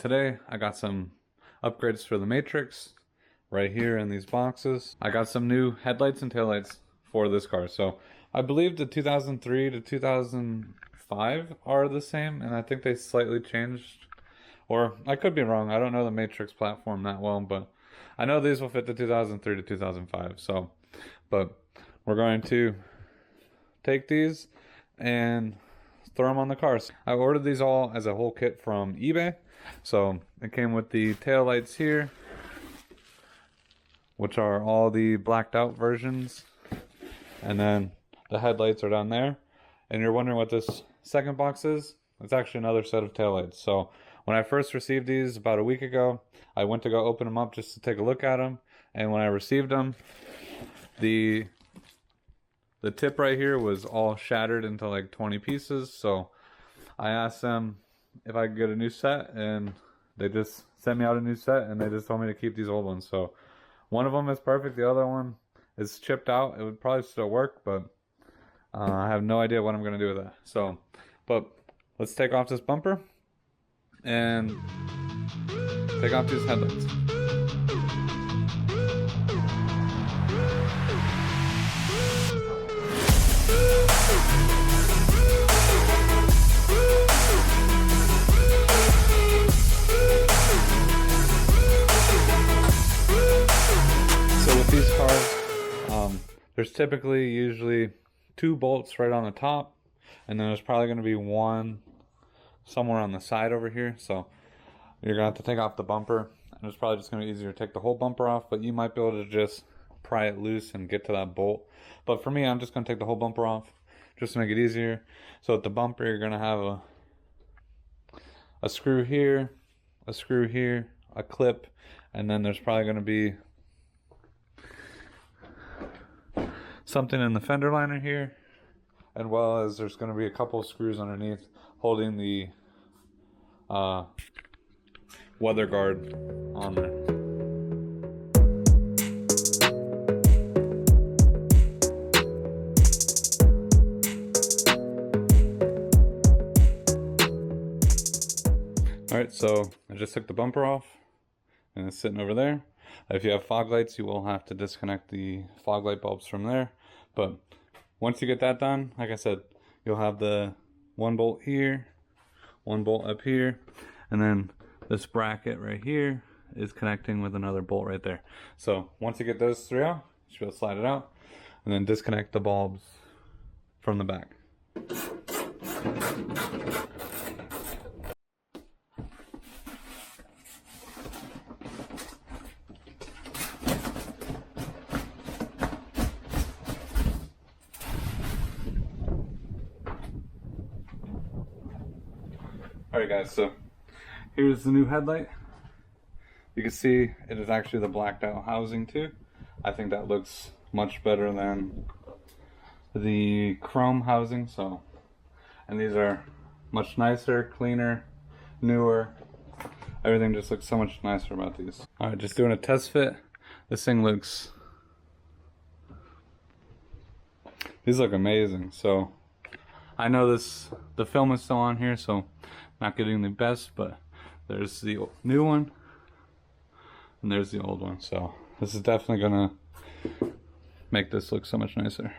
Today I got some upgrades for the Matrix right here in these boxes. I got some new headlights and taillights for this car. So I believe the 2003 to 2005 are the same, and I think they slightly changed. Or I could be wrong. I don't know the Matrix platform that well, but I know these will fit the 2003 to 2005. So, but we're going to take these and throw them on the cars. I ordered these all as a whole kit from eBay. So it came with the tail lights here, which are all the blacked out versions, and then the headlights are down there. And you're wondering what this second box is? It's actually another set of tail lights. So when I first received these about a week ago, I went to go open them up just to take a look at them. And when I received them, the tip right here was all shattered into like 20 pieces. So I asked them if I could get a new set, and they just sent me out a new set, and they just told me to keep these old ones. So one of them is perfect, the other one is chipped out. It would probably still work, but I have no idea what I'm going to do with that. So, but let's take off this bumper and take off these headlights. These cars, there's usually 2 bolts right on the top, and then there's probably going to be one somewhere on the side over here. So you're going to have to take off the bumper, and it's probably just going to be easier to take the whole bumper off, but you might be able to just pry it loose and get to that bolt. But for me, I'm just going to take the whole bumper off just to make it easier. So at the bumper, you're going to have a screw here, a clip, and then there's probably going to be something in the fender liner here, as well as there's going to be a couple of screws underneath holding the weather guard on there. Alright, so I just took the bumper off, and it's sitting over there. If you have fog lights, you will have to disconnect the fog light bulbs from there. But once you get that done, like I said, you'll have the 1 bolt here, 1 bolt up here, and then this bracket right here is connecting with another bolt right there. So once you get those 3 out, you should be able to slide it out, and then disconnect the bulbs from the back. Alright guys, so here's the new headlight. You can see it is actually the blacked out housing too. I think that looks much better than the chrome housing. So, and these are much nicer, cleaner, newer. Everything just looks so much nicer about these. Alright, just doing a test fit. This thing looks, these look amazing. So I know the film is still on here, so not getting the best, but there's the new one and there's the old one. So this is definitely gonna make this look so much nicer.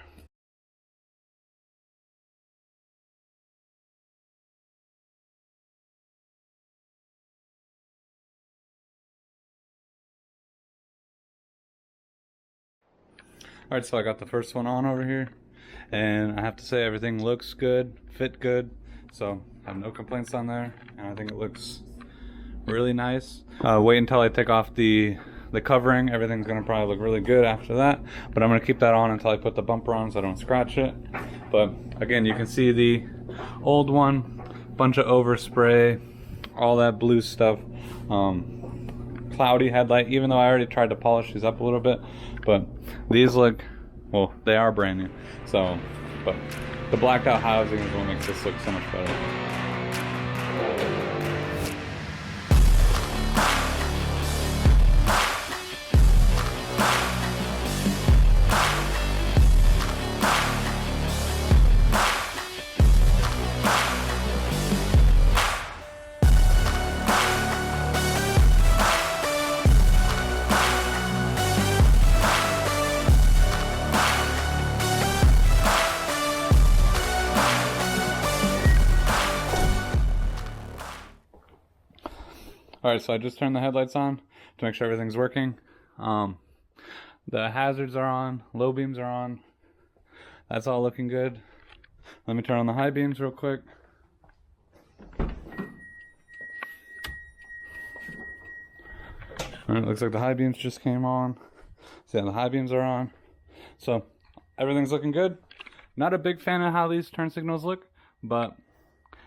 Alright, so I got the first one on over here, and I have to say everything looks good, fit good, so I have no complaints on there, and I think it looks really nice. Wait until I take off the covering. Everything's gonna probably look really good after that, but I'm gonna keep that on until I put the bumper on so I don't scratch it. But again, you can see the old one, bunch of overspray, all that blue stuff, cloudy headlight, even though I already tried to polish these up a little bit, but these look, well, they are brand new. So, but the blacked out housing is what makes this look so much better. Alright, so I just turned the headlights on to make sure everything's working. The hazards are on, low beams are on. That's all looking good. Let me turn on the high beams real quick. Alright, looks like the high beams just came on. So yeah, the high beams are on. So everything's looking good. Not a big fan of how these turn signals look, but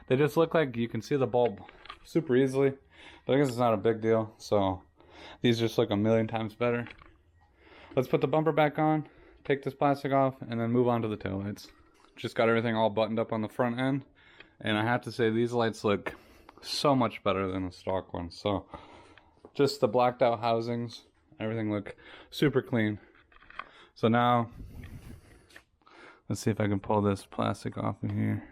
they just look like you can see the bulb super easily. But I guess it's not a big deal. So these just look a million times better. Let's put the bumper back on, take this plastic off, and then move on to the taillights. Just got everything all buttoned up on the front end. And I have to say, these lights look so much better than the stock ones. So just the blacked out housings, everything look super clean. So now, let's see if I can pull this plastic off of here.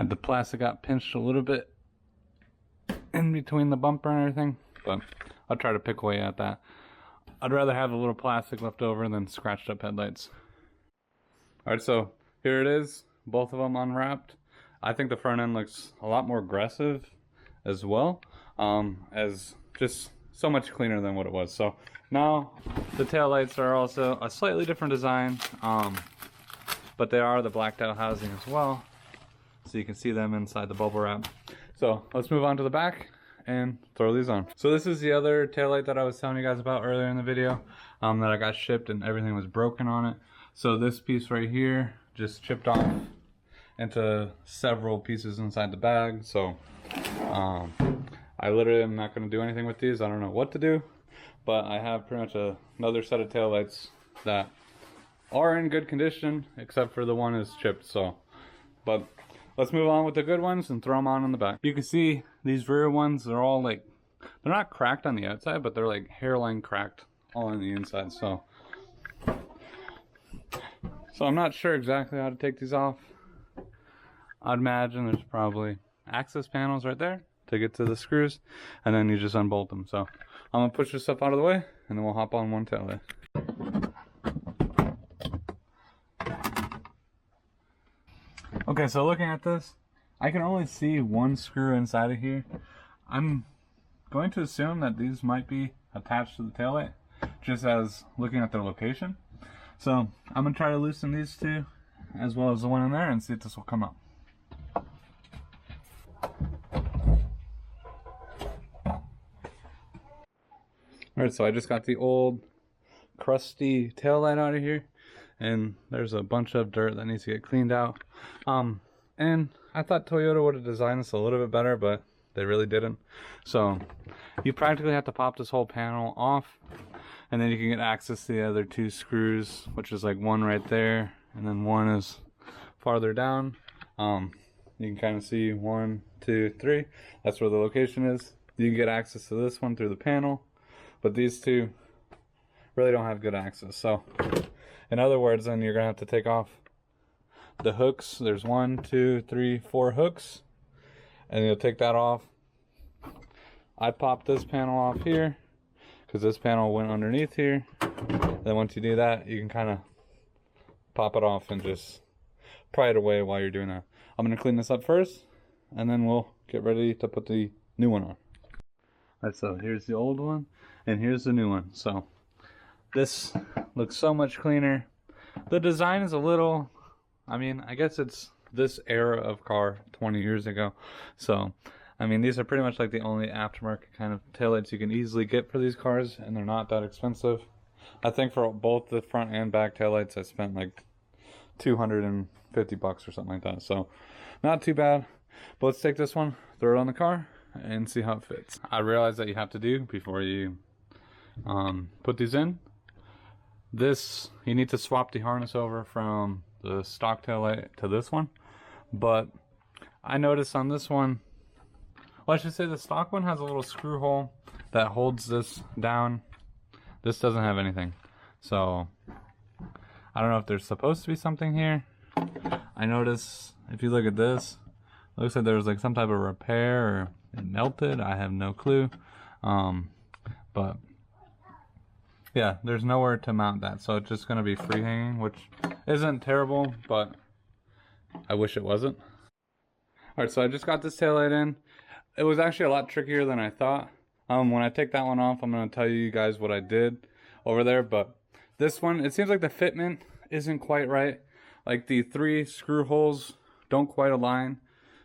The plastic got pinched a little bit in between the bumper and everything, but I'll try to pick away at that. I'd rather have a little plastic left over than scratched up headlights. Alright, so here it is, both of them unwrapped. I think the front end looks a lot more aggressive as well, as just so much cleaner than what it was. So now the taillights are also a slightly different design, but they are the blacked out housing as well. So you can see them inside the bubble wrap. So let's move on to the back and throw these on. So this is the other taillight that I was telling you guys about earlier in the video, that I got shipped and everything was broken on it. So this piece right here just chipped off into several pieces inside the bag. So I literally am not going to do anything with these. I don't know what to do, but I have pretty much another set of taillights that are in good condition, except for the one is chipped. So, but let's move on with the good ones and throw them on in the back. You can see these rear ones, they're all like, they're not cracked on the outside, but they're like hairline cracked all on the inside. So I'm not sure exactly how to take these off. I'd imagine there's probably access panels right there to get to the screws, and then you just unbolt them. So I'm gonna push this stuff out of the way, and then we'll hop on one taillight. Okay, so looking at this, I can only see one screw inside of here. I'm going to assume that these might be attached to the taillight, just as looking at their location. So I'm going to try to loosen these two, as well as the one in there, and see if this will come up. Alright, so I just got the old crusty taillight out of here. And there's a bunch of dirt that needs to get cleaned out. And I thought Toyota would have designed this a little bit better, but they really didn't. So you practically have to pop this whole panel off, and then you can get access to the other two screws, which is like one right there, and then one is farther down. You can kind of see 1, 2, 3. That's where the location is. You can get access to this one through the panel, but these two really don't have good access. So in other words, then you're gonna have to take off the hooks. There's 1, 2, 3, 4 hooks, and you'll take that off. I popped this panel off here because this panel went underneath here. Then once you do that, you can kind of pop it off and just pry it away while you're doing that. I'm gonna clean this up first, and then we'll get ready to put the new one on. Alright, so here's the old one, and here's the new one. So this looks so much cleaner. The design is a little, I mean, I guess it's this era of car 20 years ago. So, I mean, these are pretty much like the only aftermarket kind of taillights you can easily get for these cars, and they're not that expensive. I think for both the front and back taillights, I spent like $250 or something like that. So, not too bad. But let's take this one, throw it on the car, and see how it fits. I realized that you have to do before you put these in. This, you need to swap the harness over from the stock taillight to this one. But I noticed on this one, well, I should say the stock one has a little screw hole that holds this down. This doesn't have anything. So I don't know if there's supposed to be something here. I notice if you look at this, it looks like there was like some type of repair or it melted. I have no clue. But yeah, there's nowhere to mount that. So it's just gonna be free hanging, which isn't terrible, but I wish it wasn't. All right, so I just got this taillight in. It was actually a lot trickier than I thought. When I take that one off, I'm gonna tell you guys what I did over there, but this one, it seems like the fitment isn't quite right. Like the 3 screw holes don't quite align.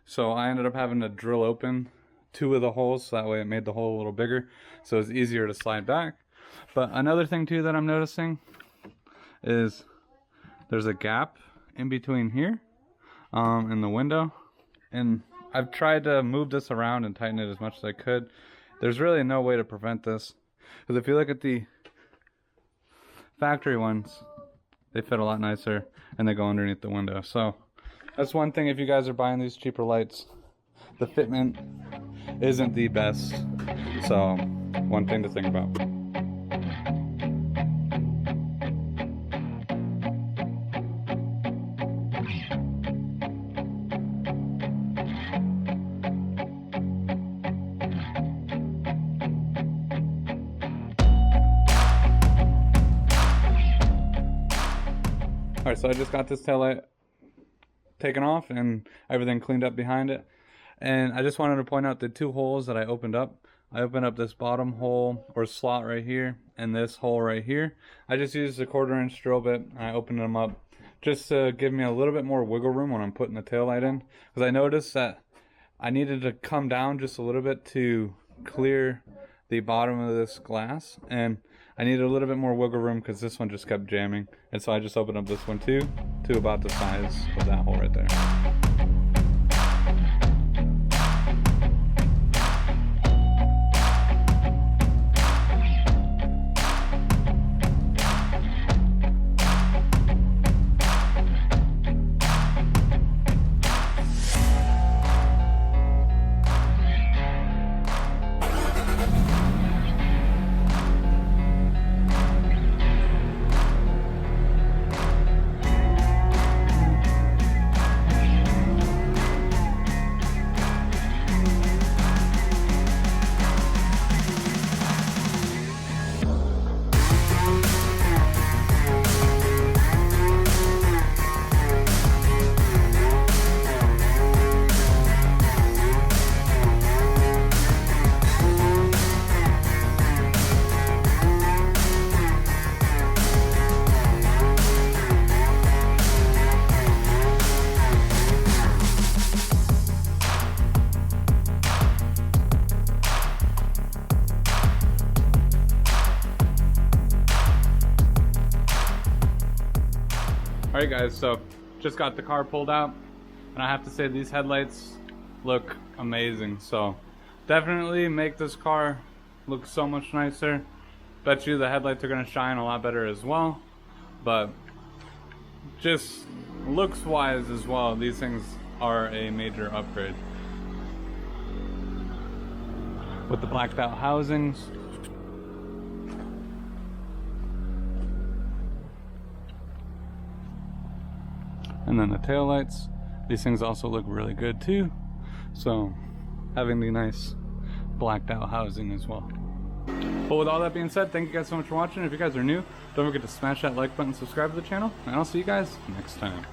So I ended up having to drill open 2 of the holes, so that way it made the hole a little bigger. So it's easier to slide back. But another thing too that I'm noticing is there's a gap in between here in the window. And I've tried to move this around and tighten it as much as I could. There's really no way to prevent this. Because if you look at the factory ones, they fit a lot nicer and they go underneath the window. So that's one thing if you guys are buying these cheaper lights. The fitment isn't the best. So one thing to think about. Alright, so I just got this taillight taken off and everything cleaned up behind it. And I just wanted to point out the 2 holes that I opened up. I opened up this bottom hole or slot right here and this hole right here. I just used a 1/4-inch drill bit and I opened them up just to give me a little bit more wiggle room when I'm putting the taillight in. Because I noticed that I needed to come down just a little bit to clear the bottom of this glass, and I needed a little bit more wiggle room because this one just kept jamming. And so I just opened up this one too, to about the size of that hole right there. Alright guys, so just got the car pulled out and I have to say these headlights look amazing. So definitely make this car look so much nicer. Bet you the headlights are going to shine a lot better as well. But just looks wise as well, these things are a major upgrade. With the blacked out housings. And then the taillights, these things also look really good too. So having the nice blacked out housing as well. But with all that being said, thank you guys so much for watching. If you guys are new, don't forget to smash that like button, subscribe to the channel, and I'll see you guys next time.